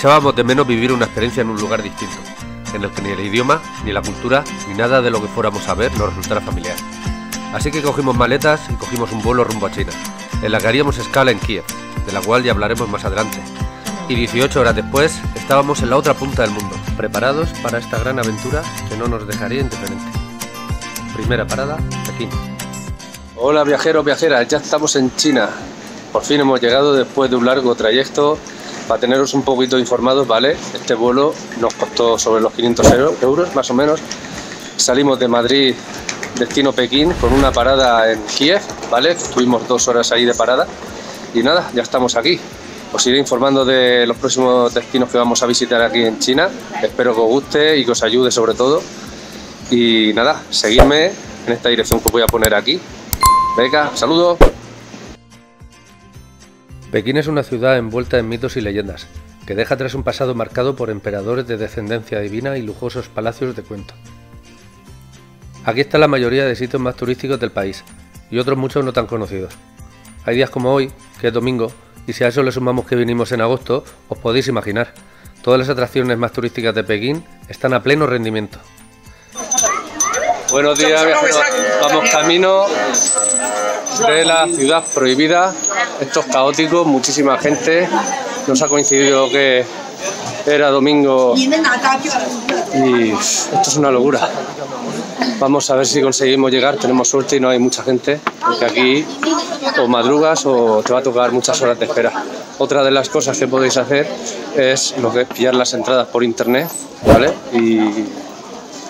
Echábamos de menos vivir una experiencia en un lugar distinto, en el que ni el idioma, ni la cultura, ni nada de lo que fuéramos a ver nos resultara familiar. Así que cogimos maletas y cogimos un vuelo rumbo a China, en la que haríamos escala en Kiev, de la cual ya hablaremos más adelante. Y 18 horas después estábamos en la otra punta del mundo, preparados para esta gran aventura que no nos dejaría indiferente. Primera parada, Pekín. Hola viajeros, viajeras, ya estamos en China. Por fin hemos llegado después de un largo trayecto. Para teneros un poquito informados, ¿vale? Este vuelo nos costó sobre los 500 euros, más o menos. Salimos de Madrid, destino Pekín, con una parada en Kiev, ¿vale? Estuvimos 2 horas ahí de parada. Y nada, ya estamos aquí. Os iré informando de los próximos destinos que vamos a visitar aquí en China. Espero que os guste y que os ayude sobre todo. Y nada, seguidme en esta dirección que os voy a poner aquí. Venga, saludos. Pekín es una ciudad envuelta en mitos y leyendas, que deja atrás un pasado marcado por emperadores de descendencia divina y lujosos palacios de cuento. Aquí está la mayoría de sitios más turísticos del país, y otros muchos no tan conocidos. Hay días como hoy, que es domingo, y si a eso le sumamos que vinimos en agosto, os podéis imaginar, todas las atracciones más turísticas de Pekín están a pleno rendimiento. Buenos días, viajeros. Vamos camino de la ciudad prohibida. Esto es caótico, muchísima gente. Nos ha coincidido que era domingo y esto es una locura. Vamos a ver si conseguimos llegar. Tenemos suerte y no hay mucha gente, porque aquí o madrugas o te va a tocar muchas horas de espera. Otra de las cosas que podéis hacer es lo que es pillar las entradas por internet, ¿vale? Y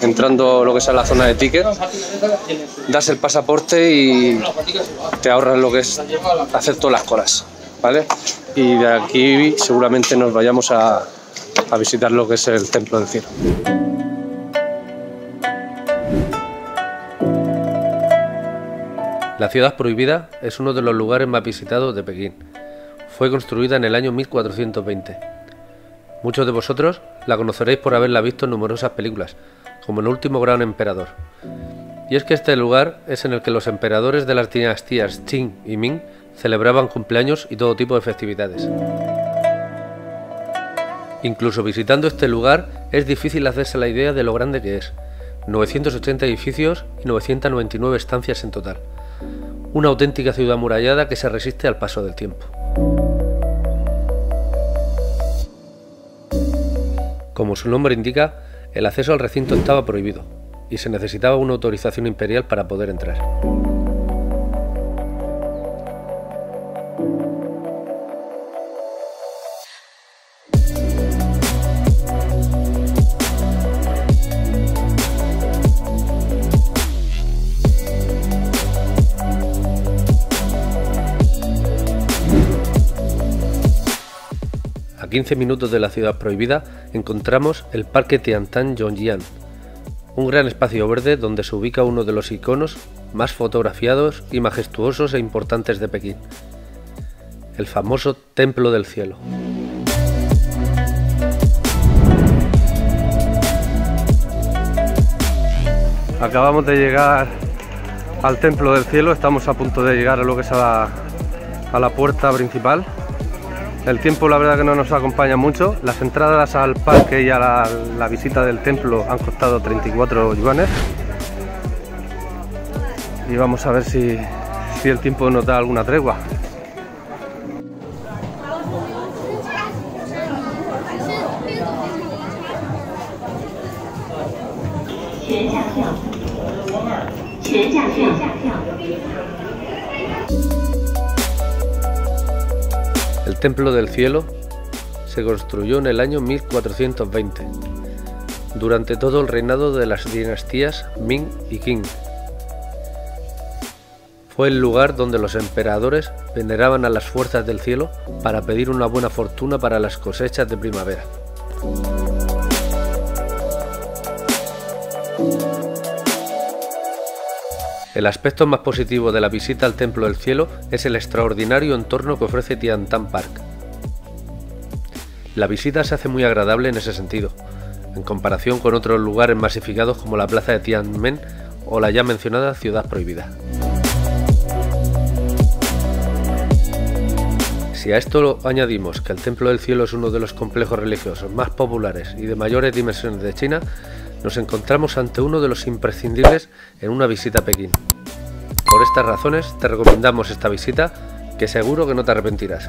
entrando lo que sea la zona de ticket, das el pasaporte y te ahorras lo que es hacer todas las colas, ¿vale? Y de aquí seguramente nos vayamos a visitar lo que es el Templo del Cielo. La ciudad prohibida es uno de los lugares más visitados de Pekín. Fue construida en el año 1420. Muchos de vosotros la conoceréis por haberla visto en numerosas películas, como El último gran emperador. Y es que este lugar es en el que los emperadores de las dinastías Qing y Ming celebraban cumpleaños y todo tipo de festividades. Incluso visitando este lugar es difícil hacerse la idea de lo grande que es. 980 edificios y 999 estancias en total. Una auténtica ciudad amurallada que se resiste al paso del tiempo. Como su nombre indica, el acceso al recinto estaba prohibido y se necesitaba una autorización imperial para poder entrar. A 15 minutos de la ciudad prohibida encontramos el Parque Tiantan-Yongjian, un gran espacio verde donde se ubica uno de los iconos más fotografiados y majestuosos e importantes de Pekín, el famoso Templo del Cielo. Acabamos de llegar al Templo del Cielo, estamos a punto de llegar a lo que es a la puerta principal. El tiempo la verdad que no nos acompaña mucho. Las entradas al parque y a la visita del templo han costado 34 yuanes. Y vamos a ver si el tiempo nos da alguna tregua. El Templo del Cielo se construyó en el año 1420, durante todo el reinado de las dinastías Ming y Qing. Fue el lugar donde los emperadores veneraban a las fuerzas del cielo para pedir una buena fortuna para las cosechas de primavera. El aspecto más positivo de la visita al Templo del Cielo es el extraordinario entorno que ofrece Tiantan Park. La visita se hace muy agradable en ese sentido, en comparación con otros lugares masificados como la plaza de Tiananmen o la ya mencionada Ciudad Prohibida. Si a esto añadimos que el Templo del Cielo es uno de los complejos religiosos más populares y de mayores dimensiones de China, nos encontramos ante uno de los imprescindibles en una visita a Pekín. Por estas razones te recomendamos esta visita, que seguro que no te arrepentirás.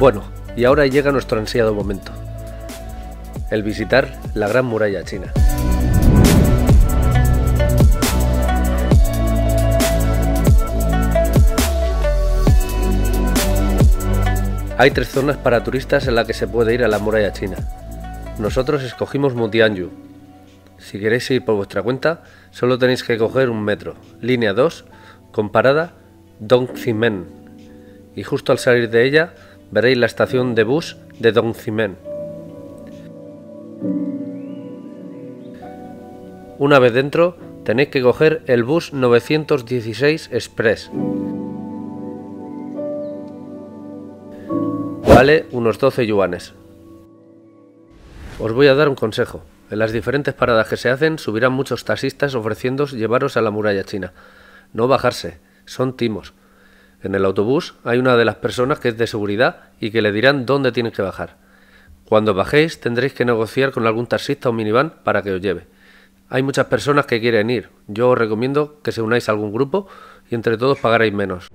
Bueno, y ahora llega nuestro ansiado momento: el visitar la Gran Muralla China. Hay 3 zonas para turistas en las que se puede ir a la muralla china. Nosotros escogimos Mutianyu. Si queréis ir por vuestra cuenta, solo tenéis que coger un metro, línea 2, con parada Dongximen. Y justo al salir de ella, veréis la estación de bus de Dongximen. Una vez dentro, tenéis que coger el bus 916 Express. Vale unos 12 yuanes. Os voy a dar un consejo. En las diferentes paradas que se hacen subirán muchos taxistas ofreciéndoos llevaros a la muralla china. No bajarse, son timos. En el autobús hay una de las personas que es de seguridad y que le dirán dónde tienen que bajar. Cuando bajéis tendréis que negociar con algún taxista o minivan para que os lleve. Hay muchas personas que quieren ir. Yo os recomiendo que se unáis a algún grupo y entre todos pagaréis menos.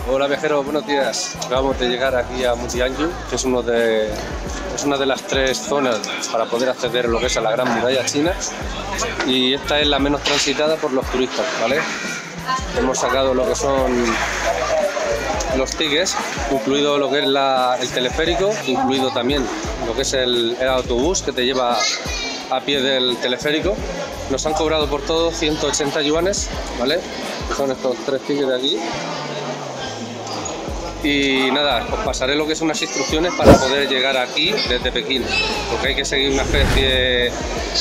Hola viajeros, buenos días. Acabamos de llegar aquí a Mutianyu, que es una de las 3 zonas para poder acceder a lo que es a la Gran Muralla China, y esta es la menos transitada por los turistas, ¿vale? Hemos sacado lo que son los tickets, incluido lo que es el teleférico, incluido también lo que es el autobús que te lleva a pie del teleférico. Nos han cobrado por todo 180 yuanes, ¿vale? Son estos 3 tickets de aquí. Y nada, os pasaré lo que son unas instrucciones para poder llegar aquí desde Pekín, porque hay que seguir una especie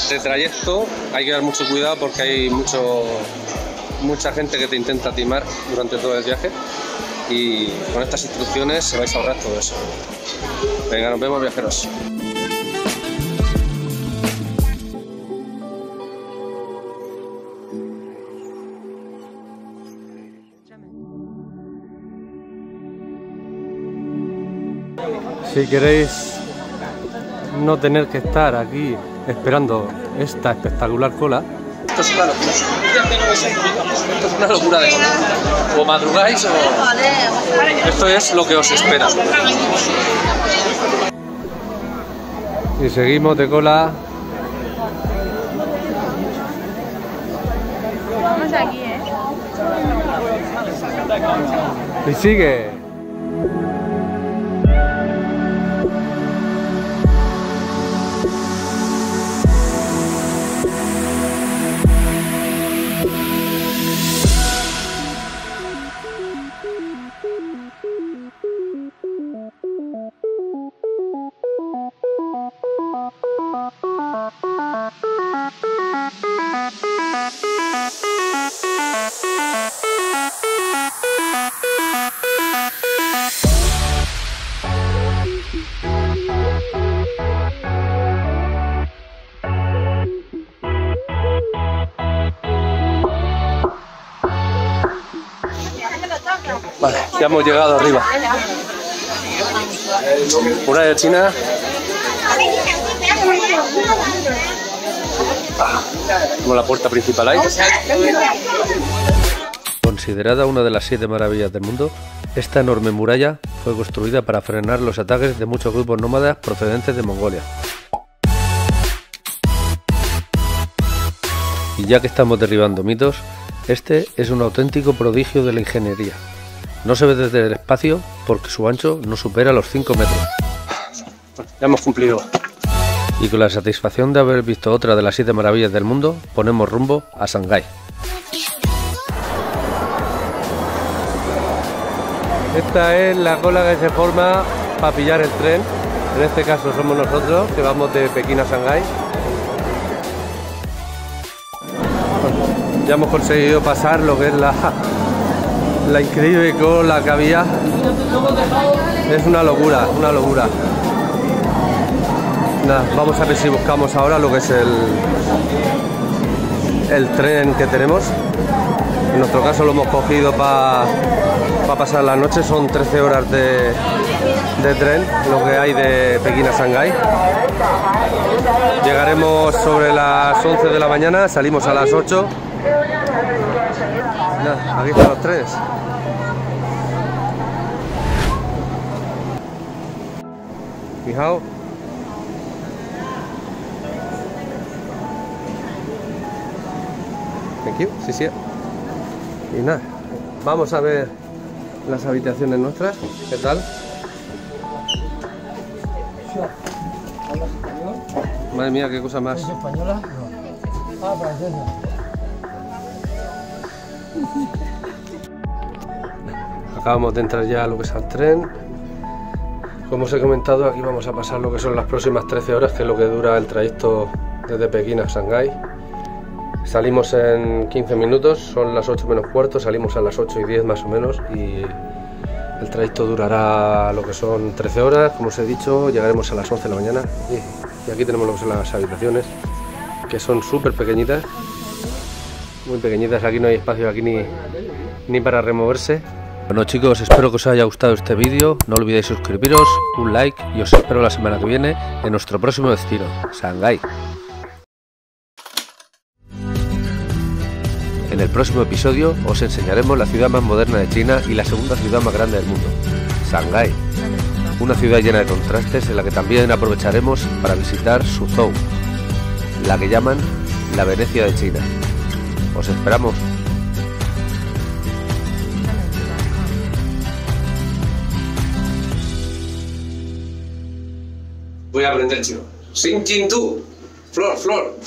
de trayecto. Hay que dar mucho cuidado porque hay mucha gente que te intenta timar durante todo el viaje, y con estas instrucciones se vais a ahorrar todo eso. Venga, nos vemos viajeros. Si queréis no tener que estar aquí esperando esta espectacular cola, esto es una locura. Esto es una locura de cola. O madrugáis o... Esto es lo que os espera. Y seguimos de cola. Vamos aquí, Y sigue. Vale, ya hemos llegado arriba. Muralla China. Como la puerta principal ahí. Considerada una de las 7 maravillas del mundo, esta enorme muralla fue construida para frenar los ataques de muchos grupos nómadas procedentes de Mongolia. Y ya que estamos derribando mitos, este es un auténtico prodigio de la ingeniería. No se ve desde el espacio porque su ancho no supera los 5 metros. Ya hemos cumplido. Y con la satisfacción de haber visto otra de las 7 maravillas del mundo, ponemos rumbo a Shanghái. Esta es la cola que se forma para pillar el tren. En este caso somos nosotros, que vamos de Pekín a Shanghái. Ya hemos conseguido pasar lo que es La increíble cola que había. Es una locura, una locura. Nada, vamos a ver si buscamos ahora lo que es el tren que tenemos. En nuestro caso lo hemos cogido para pasar la noche. Son 13 horas de tren, lo que hay de Pekín a Shanghái. Llegaremos sobre las 11 de la mañana, salimos a las 8. Nada, aquí están los trenes. Fijaos. Thank you. Sí, sí. Y nada, vamos a ver las habitaciones nuestras. ¿Qué tal? Madre mía, qué cosa más. ¿Es española? No. Ah, francesa. Acabamos de entrar ya a lo que es al tren. Como os he comentado, aquí vamos a pasar lo que son las próximas 13 horas, que es lo que dura el trayecto desde Pekín a Shanghái. Salimos en 15 minutos, son las 8 menos cuarto, salimos a las 8 y 10 más o menos, y el trayecto durará lo que son 13 horas, como os he dicho. Llegaremos a las 11 de la mañana y aquí tenemos lo que son las habitaciones, que son súper pequeñitas, muy pequeñitas. Aquí no hay espacio aquí ni para removerse. Bueno chicos, espero que os haya gustado este vídeo, no olvidéis suscribiros, un like y os espero la semana que viene en nuestro próximo destino, Shanghái. En el próximo episodio os enseñaremos la ciudad más moderna de China y la segunda ciudad más grande del mundo, Shanghái. Una ciudad llena de contrastes en la que también aprovecharemos para visitar Suzhou, la que llaman la Venecia de China. Os esperamos. Voy a aprender chino. Xin Jin Tu. Flor, flor.